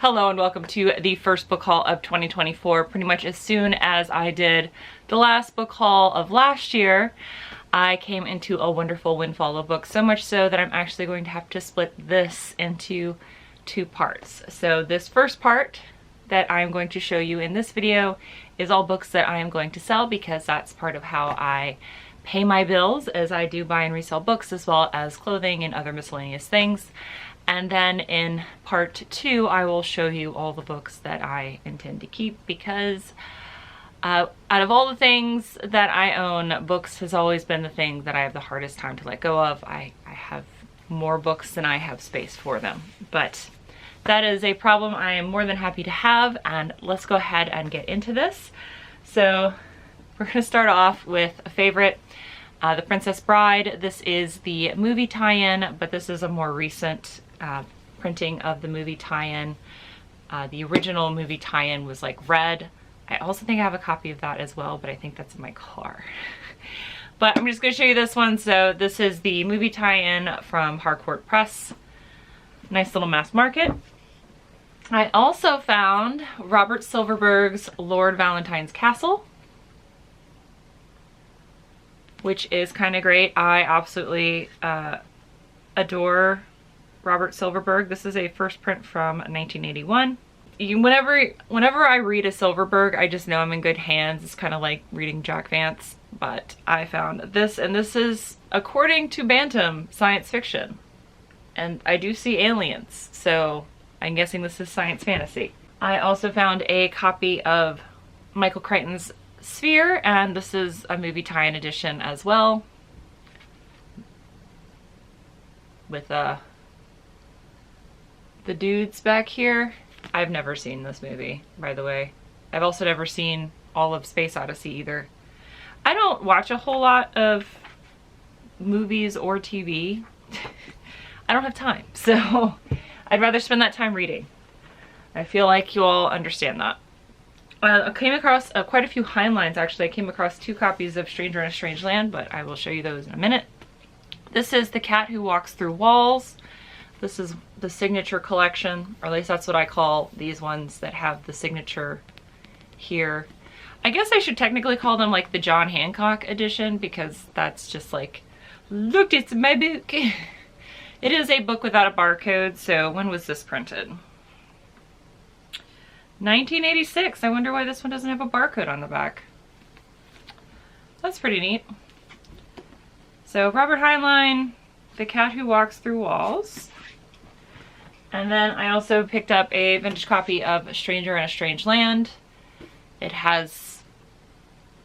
Hello and welcome to the first book haul of 2024. Pretty much as soon as I did the last book haul of last year, I came into a wonderful windfall of books, so much so that I'm actually going to have to split this into two parts. So this first part that I'm going to show you in this video is all books that I am going to sell, because that's part of how I pay my bills, as I do buy and resell books as well as clothing and other miscellaneous things. And then in part two, I will show you all the books that I intend to keep, because out of all the things that I own, books has always been the thing that I have the hardest time to let go of. I have more books than I have space for them, but that is a problem I am more than happy to have, and let's go ahead and get into this. So we're going to start off with a favorite, The Princess Bride. This is the movie tie-in, but this is a more recent printing of the movie tie-in. The original movie tie-in was like red. I also think I have a copy of that as well, but I think that's in my car. But I'm just going to show you this one. So this is the movie tie-in from Harcourt Press. Nice little mass market. I also found Robert Silverberg's Lord Valentine's Castle, which is kind of great. I absolutely adore Robert Silverberg. This is a first print from 1981. Whenever I read a Silverberg, I just know I'm in good hands. It's kind of like reading Jack Vance, but I found this, and this is, according to Bantam, science fiction. And I do see aliens, so I'm guessing this is science fantasy. I also found a copy of Michael Crichton's Sphere, and this is a movie tie-in edition as well, with the dudes back here. I've never seen this movie, by the way. I've also never seen all of Space Odyssey either. I don't watch a whole lot of movies or TV. I don't have time, so I'd rather spend that time reading. I feel like you all understand that. I came across quite a few Heinleins, actually. I came across 2 copies of Stranger in a Strange Land, but I will show you those in a minute. This is The Cat Who Walks Through Walls. This is the signature collection, or at least that's what I call these ones that have the signature here. I guess I should technically call them like the John Hancock edition, because that's just like, look, it's my book. It is a book without a barcode, so when was this printed? 1986. I wonder why this one doesn't have a barcode on the back. That's pretty neat. So Robert Heinlein, The Cat Who Walks Through Walls. And then I also picked up a vintage copy of Stranger in a Strange Land. It has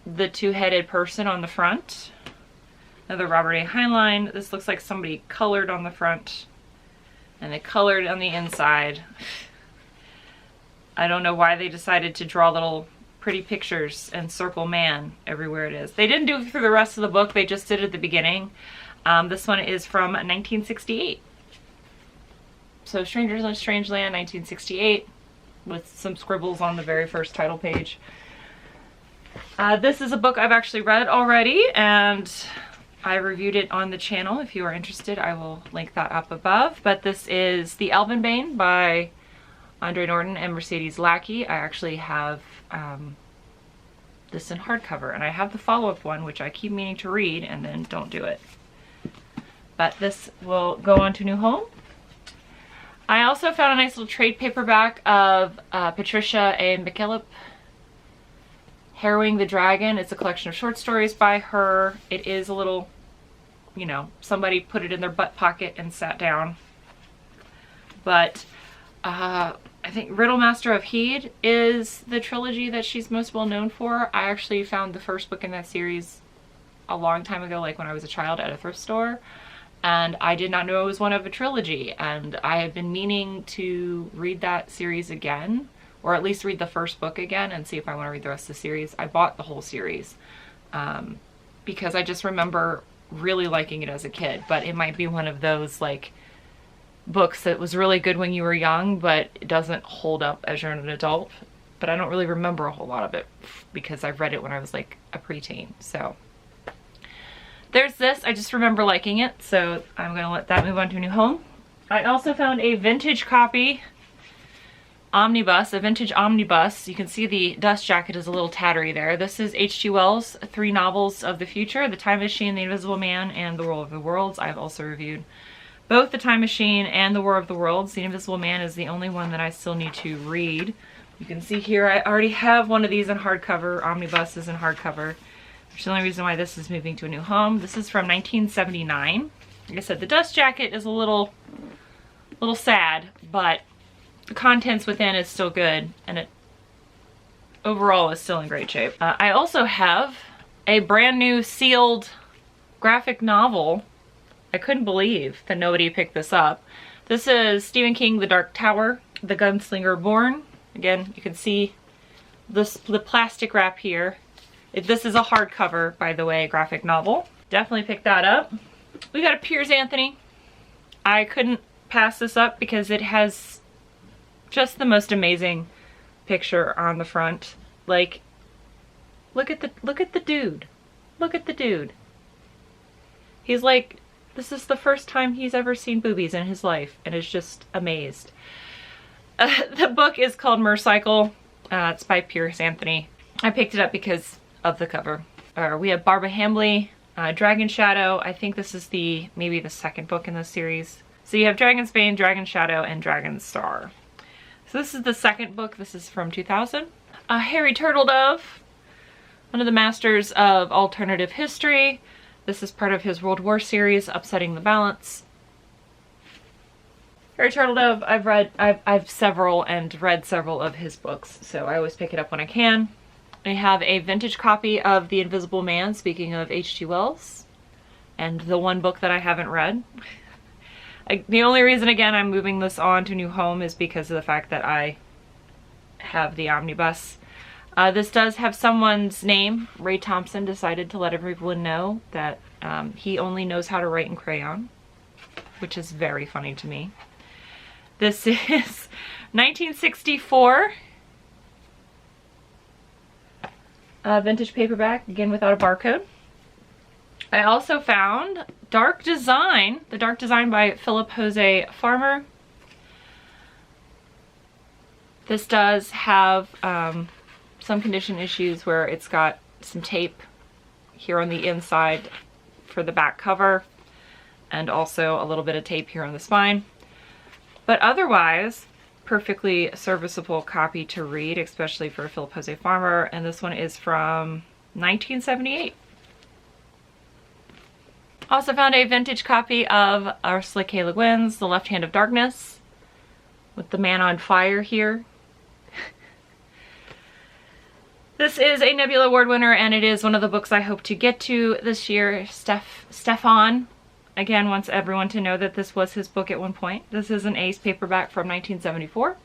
the 2-headed person on the front. Another Robert A. Heinlein. This looks like somebody colored on the front, and they colored on the inside. I don't know why they decided to draw little pretty pictures and circle man everywhere it is. They didn't do it through the rest of the book, they just did it at the beginning. This one is from 1968. So Strangers in a Strange Land, 1968, with some scribbles on the very first title page. This is a book I've actually read already, and I reviewed it on the channel. If you are interested, I will link that up above. But this is The Elven Bane by Andre Norton and Mercedes Lackey. I actually have this in hardcover, and I have the follow-up one, which I keep meaning to read and then don't do it. But this will go on to new home. I also found a nice little trade paperback of Patricia A. McKillop, Harrowing the Dragon. It's a collection of short stories by her. It is a little, you know, somebody put it in their butt pocket and sat down. But I think Riddlemaster of Heed is the trilogy that she's most well known for. I actually found the first book in that series a long time ago, like when I was a child, at a thrift store. And I did not know it was one of a trilogy, and I had been meaning to read that series again, or at least read the first book again and see if I want to read the rest of the series. I bought the whole series because I just remember really liking it as a kid, but it might be one of those like books that was really good when you were young, but it doesn't hold up as you're an adult. But I don't really remember a whole lot of it because I read it when I was like a preteen. So there's this. I just remember liking it, so I'm going to let that move on to a new home. I also found a vintage copy omnibus, a vintage omnibus. You can see the dust jacket is a little tattery there. This is H.G. Wells' 3 novels of the future, The Time Machine, The Invisible Man, and The War of the Worlds. I've also reviewed both The Time Machine and The War of the Worlds. The Invisible Man is the only one that I still need to read. You can see here I already have one of these in hardcover, omnibuses in hardcover, which is the only reason why this is moving to a new home. This is from 1979. Like I said, the dust jacket is a little sad, but the contents within is still good, and it overall is still in great shape. I also have a brand new sealed graphic novel. I couldn't believe that nobody picked this up. This is Stephen King, The Dark Tower, The Gunslinger Born. Again, you can see the plastic wrap here. This is a hardcover, by the way, graphic novel. Definitely pick that up. We got a Piers Anthony. I couldn't pass this up because it has just the most amazing picture on the front. Like, look at the dude. Look at the dude. He's like, this is the first time he's ever seen boobies in his life and is just amazed. The book is called Mercycle. It's by Piers Anthony. I picked it up because of the cover. We have Barbara Hambley, Dragon Shadow. I think this is maybe the second book in this series. So you have Dragon's Bane, Dragon Shadow, and Dragon Star. So this is the second book. This is from 2000. Harry Turtledove, one of the masters of alternative history. This is part of his World War series, Upsetting the Balance. Harry Turtledove, I've several and read several of his books, so I always pick it up when I can. I have a vintage copy of The Invisible Man, speaking of H.G. Wells, and the one book that I haven't read. The only reason, again, I'm moving this on to a new home is because of the fact that I have the omnibus. This does have someone's name. Ray Thompson decided to let everyone know that he only knows how to write in crayon, which is very funny to me. This is 1964. Vintage paperback, again without a barcode. I also found Dark Design, The Dark Design by Philip Jose Farmer. This does have some condition issues where it's got some tape here on the inside for the back cover, and also a little bit of tape here on the spine. But otherwise, perfectly serviceable copy to read, especially for Philip Jose Farmer, and this one is from 1978. Also found a vintage copy of Ursula K. Le Guin's The Left Hand of Darkness, with the man on fire here. This is a Nebula Award winner, and it is one of the books I hope to get to this year. Stefan, again, wants everyone to know that this was his book at one point. This is an Ace paperback from 1974.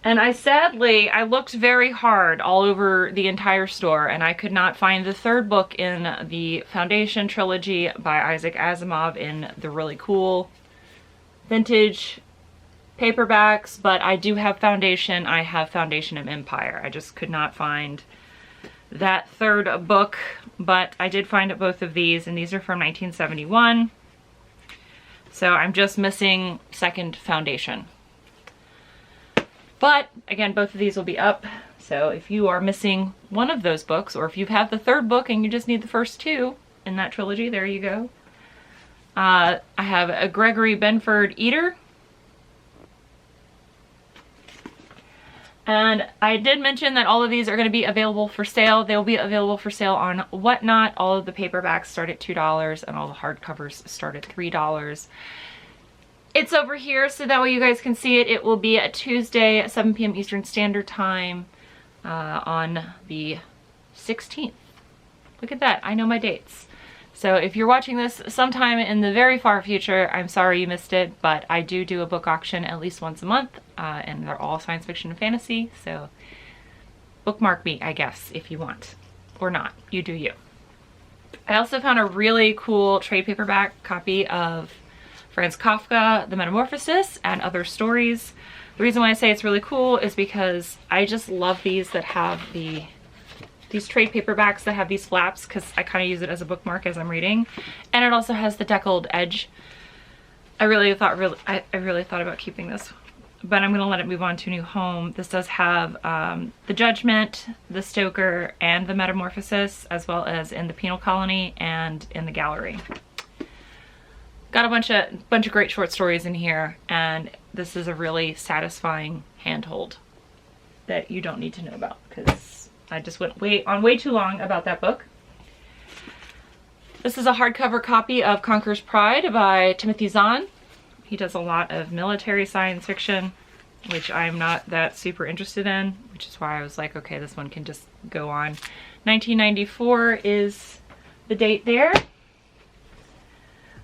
And I looked very hard all over the entire store, and I could not find the third book in the Foundation trilogy by Isaac Asimov in the really cool vintage paperbacks, but I do have Foundation. I have Foundation of Empire. I just could not find that third book, but I did find both of these, and these are from 1971. So I'm just missing second Foundation. But again, both of these will be up. So if you are missing one of those books, or if you have the third book and you just need the first two in that trilogy, there you go. I have a Gregory Benford Eater. And I did mention that all of these are going to be available for sale. They'll be available for sale on Whatnot. All of the paperbacks start at $2 and all the hardcovers start at $3. It's over here so that way you guys can see it. It will be at Tuesday at 7 p.m. Eastern Standard Time on the 16th. Look at that. I know my dates. So if you're watching this sometime in the very far future, I'm sorry you missed it, but I do a book auction at least once a month, and they're all science fiction and fantasy, so bookmark me, I guess, if you want. Or not. You do you. I also found a really cool trade paperback copy of Franz Kafka, The Metamorphosis, and Other Stories. The reason why I say it's really cool is because I just love these that have these trade paperbacks that have these flaps, because I kind of use it as a bookmark as I'm reading. And it also has the deckled edge. I really thought about keeping this but I'm gonna let it move on to a new home. This does have the Judgment, the Stoker, and the Metamorphosis, as well as in the Penal Colony and in the Gallery. Got a bunch of great short stories in here, and this is a really satisfying handhold that you don't need to know about because I just went way too long about that book. This is a hardcover copy of Conqueror's Pride by Timothy Zahn. He does a lot of military science fiction, which I'm not that super interested in, which is why I was like, okay, this one can just go on. 1994 is the date there.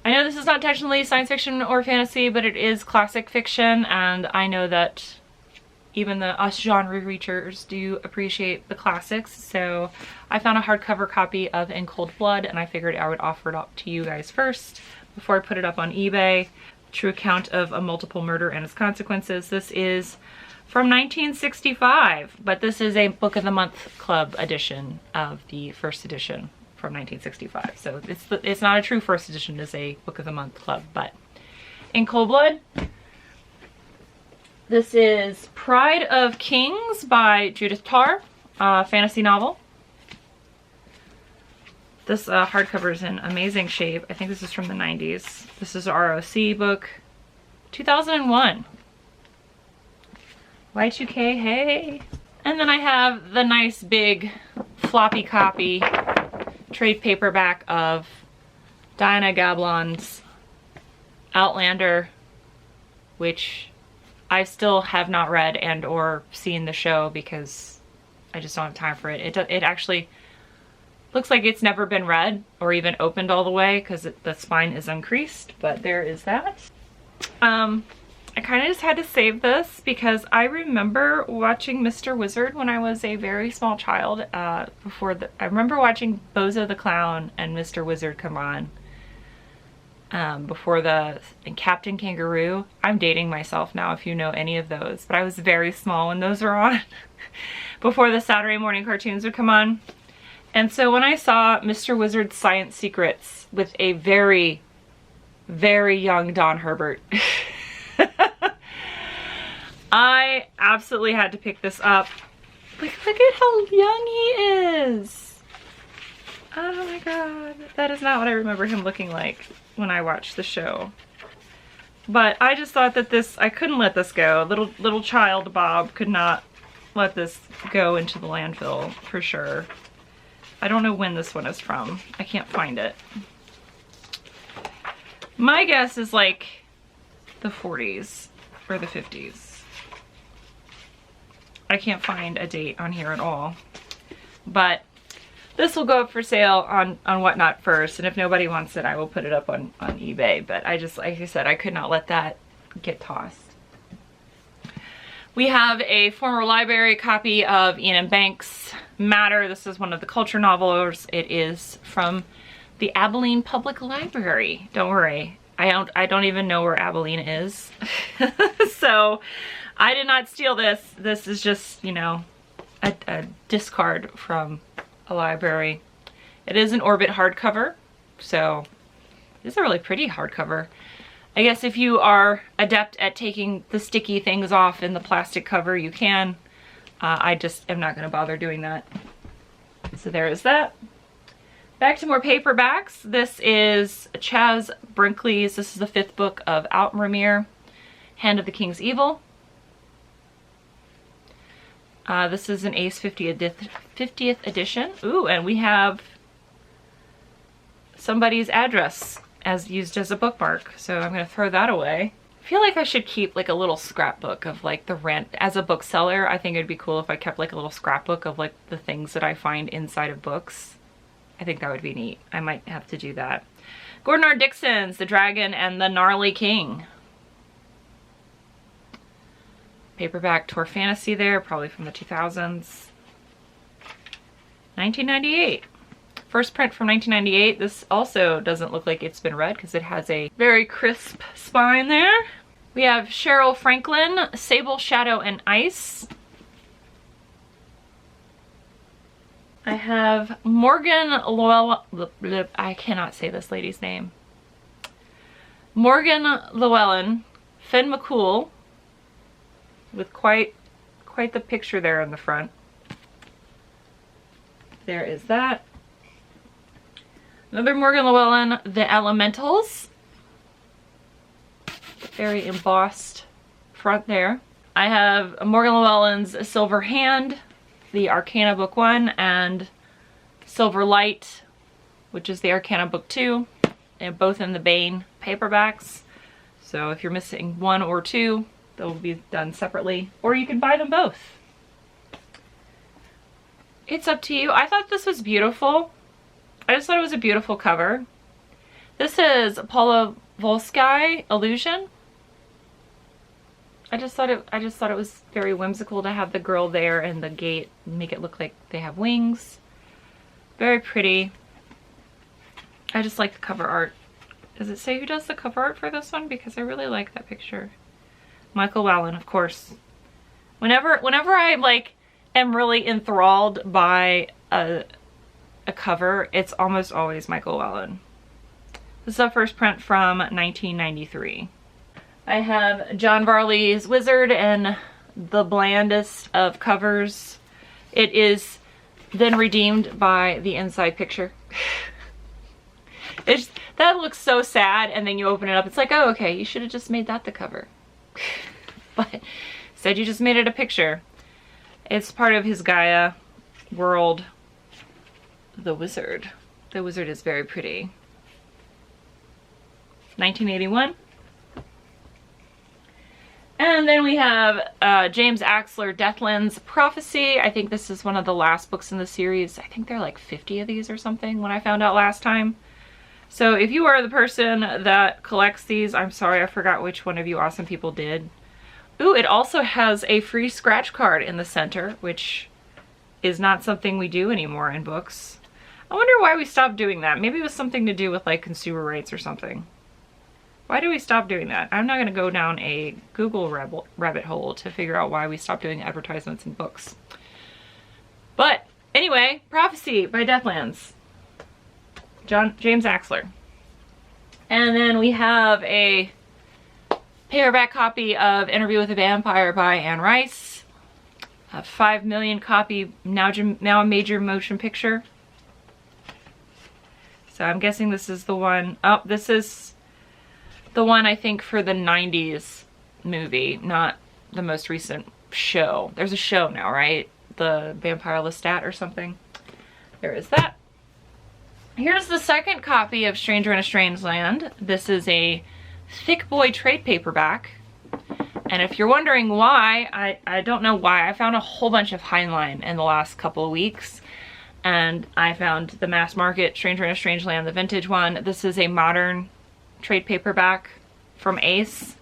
I know this is not technically science fiction or fantasy, but it is classic fiction, and I know that even us genre reachers do appreciate the classics, so I found a hardcover copy of In Cold Blood, and I figured I would offer it up to you guys first before I put it up on eBay. True account of a multiple murder and its consequences. This is from 1965, but this is a Book of the Month Club edition of the first edition from 1965. So it's not a true first edition, it's a Book of the Month Club, but In Cold Blood. This is Pride of Kings by Judith Tarr, fantasy novel. This hardcover is in amazing shape. I think this is from the 90s. This is a ROC book, 2001. Y2K, hey. And then I have the nice big floppy copy trade paperback of Diana Gablon's Outlander, which I still have not read and or seen the show because I just don't have time for it. It actually looks like it's never been read or even opened all the way because the spine is uncreased, but there is that. I kind of just had to save this because I remember watching Mr. Wizard when I was a very small child. I remember watching Bozo the Clown and Mr. Wizard come on and Captain Kangaroo. I'm dating myself now if you know any of those, but I was very small when those were on before the Saturday morning cartoons would come on. And so when I saw Mr. Wizard's Science Secrets with a very, very young Don Herbert, I absolutely had to pick this up. Look at how young he is. Oh my god. That is not what I remember him looking like when I watched the show. But I just thought that I couldn't let this go. Little child Bob could not let this go into the landfill for sure. I don't know when this one is from. I can't find it. My guess is like the 40s or the 50s. I can't find a date on here at all. But this will go up for sale on Whatnot first, and if nobody wants it, I will put it up on eBay. But I just, like I said, I could not let that get tossed. We have a former library copy of Ian M. Banks' Matter. This is one of the culture novels. It is from the Abilene Public Library. Don't worry, I don't even know where Abilene is. So I did not steal this. This is just, you know, a discard from a library. It is an Orbit hardcover, so it's a really pretty hardcover. I guess if you are adept at taking the sticky things off in the plastic cover, you can. I just am not going to bother doing that. So there is that. Back to more paperbacks. This is Chaz Brinkley's. This is the 5th book of Outmramir, Hand of the King's Evil. This is an Ace 50th edition. Ooh, and we have somebody's address used as a bookmark, so I'm gonna throw that away. I feel like I should keep like a little scrapbook of like the rent. As a bookseller, I think it'd be cool if I kept like a little scrapbook of like the things that I find inside of books. I think that would be neat. I might have to do that. Gordon R. Dixon's The Dragon and the Gnarly King. Paperback Tor Fantasy there, probably from the 2000s. 1998. First print from 1998. This also doesn't look like it's been read because it has a very crisp spine there. We have Cheryl Franklin, Sable, Shadow, and Ice. I have Morgan Llewellyn. I cannot say this lady's name. Morgan Llewellyn, Finn McCool, with quite the picture there in the front. There is that. Another Morgan Llewellyn, The Elementals. Very embossed front there. I have Morgan Llewellyn's Silver Hand, the Arcana Book 1, and Silver Light, which is the Arcana Book 2. They're both in the Bane paperbacks. So if you're missing one or two, they'll be done separately. Or you can buy them both. It's up to you. I thought this was beautiful. I just thought it was a beautiful cover. This is Paula Volsky, Illusion. I just thought it was very whimsical to have the girl there and the gate make it look like they have wings. Very pretty. I just like the cover art. Does it say who does the cover art for this one? Because I really like that picture. Michael Llewellyn, of course. Whenever I like am really enthralled by a cover, it's almost always Michael Llewellyn. This is a first print from 1993. I have John Varley's Wizard and the blandest of covers. It is then redeemed by the inside picture. That looks so sad, and then you open it up, it's like, oh, okay, you should have just made that the cover. But instead you just made it a picture. It's part of his Gaia world. The Wizard. The Wizard is very pretty. 1981. And then we have James Axler, Deathland's Prophecy. I think this is one of the last books in the series. I think there are like 50 of these or something when I found out last time. So if you are the person that collects these, I'm sorry, I forgot which one of you awesome people did. Ooh, it also has a free scratch card in the center, which is not something we do anymore in books. I wonder why we stopped doing that. Maybe it was something to do with like consumer rights or something. Why do we stop doing that? I'm not going to go down a Google rabbit hole to figure out why we stopped doing advertisements in books. But anyway, Prophecy by Deathlands. James Axler. And then we have a paperback copy of Interview with a Vampire by Anne Rice. A 5 million copy, now a major motion picture. So I'm guessing this is the one. Oh, this is the one I think for the 90s movie, not the most recent show. There's a show now, right? The Vampire Lestat or something. There is that. Here's the second copy of Stranger in a Strange Land. This is a thick boy trade paperback. And if you're wondering why, I don't know why. I found a whole bunch of Heinlein in the last couple of weeks. And I found the mass market Stranger in a Strange Land, the vintage one. This is a modern trade paperback from Ace.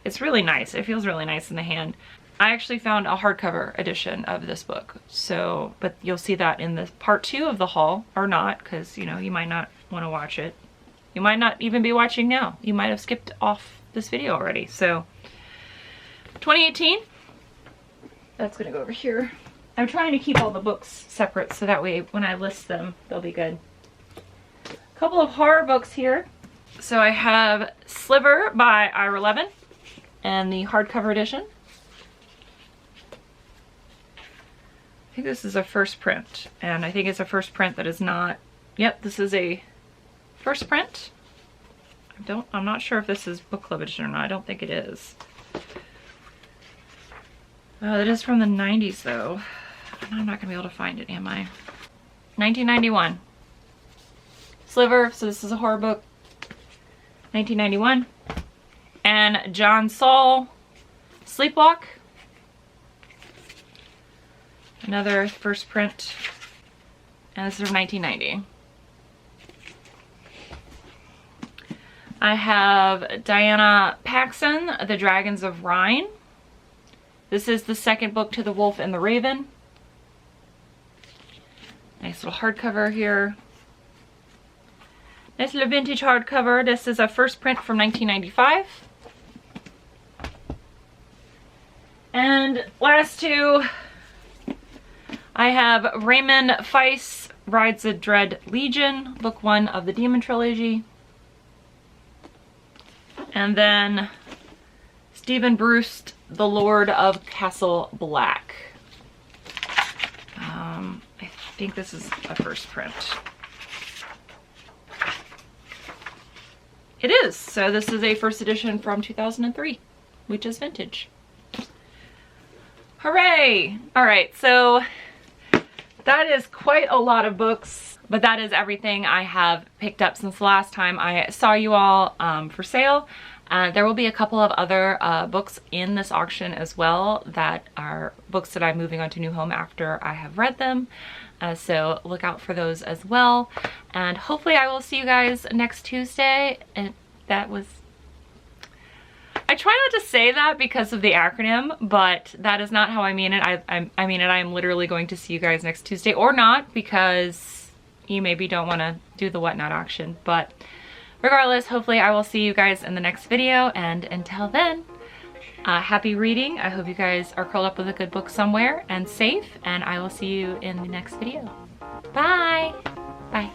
It's really nice. It feels really nice in the hand. I actually found a hardcover edition of this book. So, but you'll see that in the part 2 of the haul, or not, because, you know, you might not want to watch it. You might not even be watching now. You might have skipped off this video already. So, 2018. That's gonna go over here. I'm trying to keep all the books separate so that way when I list them, they'll be good. A couple of horror books here. So I have Sliver by Ira Levin and the hardcover edition. I think this is a first print, and I think it's a first print that is not, yep, this is a first print. I'm not sure if this is book club edition or not. I don't think it is. It is from the 90s though. I'm not gonna be able to find it, am I? 1991. Sliver, so this is a horror book. 1991. And John Saul, Sleepwalk. Another first print. And this is from 1990. I have Diana Paxson, The Dragons of Rhine. This is the second book to The Wolf and the Raven. Nice little hardcover here. Nice little vintage hardcover. This is a first print from 1995. And last two, I have Raymond Feiss, Rides the Dread Legion, book 1 of the Demon Trilogy. And then Stephen Bruce, The Lord of Castle Black. I think this is a first print. It is. So this is a first edition from 2003, which is vintage. Hooray! All right, so that is quite a lot of books, but that is everything I have picked up since the last time I saw you all for sale. There will be a couple of other books in this auction as well that are books that I'm moving on to new home after I have read them. So look out for those as well. And hopefully I will see you guys next Tuesday. And that was... I try not to say that because of the acronym, but that is not how I mean it. I mean it. I am literally going to see you guys next Tuesday, or not, because you maybe don't want to do the whatnot auction. But regardless, hopefully I will see you guys in the next video, and until then, happy reading. I hope you guys are curled up with a good book somewhere and safe, and I will see you in the next video. Bye! Bye.